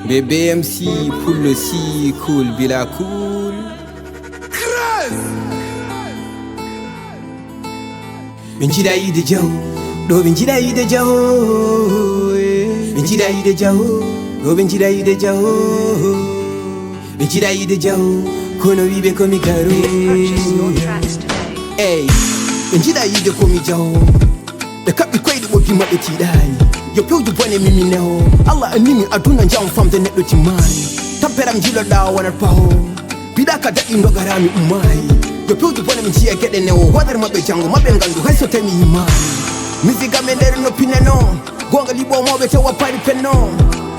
BMC, POULO si, cool, bila cool. Benjida Yidde Diahowo, do benjida Yidde Diahowo. Benjida Yidde Diahowo, do benjida Yidde Diahowo. Benjida Yidde Diahowo, kono wibe komi garu. Hey, benjida Yidde komi Diahowo. The kabi kwedi wogi mabe tidai. Yo pyo you bone mimi neho. Allah animi aduna njam fam de netdo timani. Tampera mjilo da wana paho. Bidaka dadi ndogarami umai. Yo pyo you bone mjie kede neho. Wadar mabe jango mabe ngandu haiso temi imani. Miziga mendere no pineno. Gonga libo mobe te wapari peno.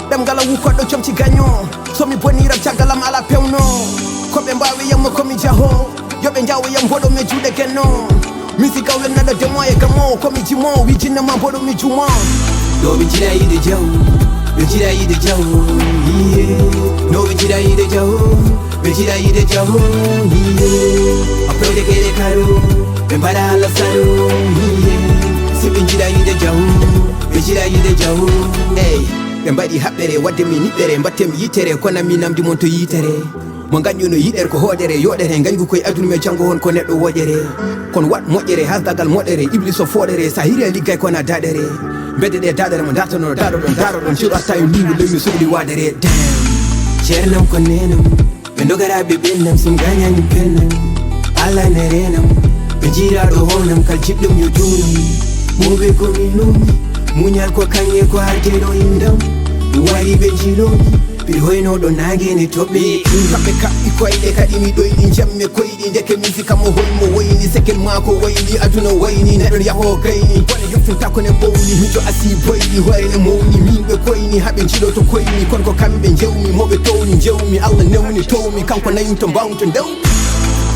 Damgala wuko do chomchi ganyo. So mi boni rap chagala mala peuno. Kobe mbawe yamo komi Diahowo. Yo benjawe yambodo me jude keno. Musica we nada demo e kamo komi jimo wijina mambodo mi juma. Do benjida Yidde Diahowo, benjida Yidde Diahowo, yeah. No benjida Yidde Diahowo, benjida Yidde Diahowo, yeah. Apede kede karo, bembara ala saro, yeah. Si benjida Yidde Diahowo, benjida Yidde Diahowo, hey. Bembadi haɓere wadde mi niɓɓere mbatte mi yitere kono mi namdi mon to yitere. Mo ganƴuno yiɗere ko hoodere yoɗere gañgu koye aduna me janggo hon ko neɗɗo woƴere. Kono wat moƴƴere hasdagal moɗere iblis o foɗere sa hiri liggay kona daɗere. Bedde ɗe daɗere mo datano daɗo ɗon ciɗo atta e ndiwi leymi sohli wadere. Dam ceernam ko nenam ɓe dogaraɓe ɓennam sim gañani pennam Allah ne renam ɓe jiiraɗo honam kal jiɗɗum yo junam moɓe komi nomi muñal ko kañe ko arteɗo indam mi wari ɓe jilomi ɓe hoynoɗo nagene toɓe kamɓe kaɓɓi koyɗe kadi mi ɗoyɗi jamme koyɗi ndeke musica mo hoymo woyni sekel mako wayni aduna wayni neɗɗo yaho gayni bone heftinta kone bowni hijo asi boyɗi hoorene mawni minɓe koyni haɓe jiɗo to koyni kono ko kamɓe jewmi moɓe towni jewmi Allah newni towmi kanko nayim to mbawmi to ndew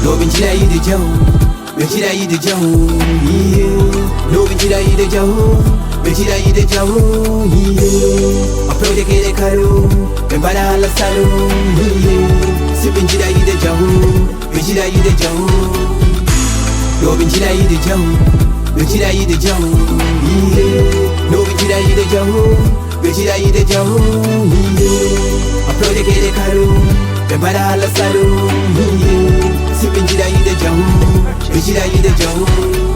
ɗo benjida Yidde Diahowo, benjida Yidde Diahowo, yeah. Ɗo benjida Yidde Diahowo, benjida Yidde Diahowo, yeah. Apede kede karo, bembara ala salo, yeah. Si benjida Yidde Diahowo, benjida Yidde Diahowo. Do benjida Yidde Diahowo, benjida Yidde Diahowo, yeah. No benjida Yidde Diahowo, benjida Yidde Diahowo, yeah. Apede kede karo, bembara ala salo, yeah. Si benjida Yidde Diahowo, benjida Yidde Diahowo.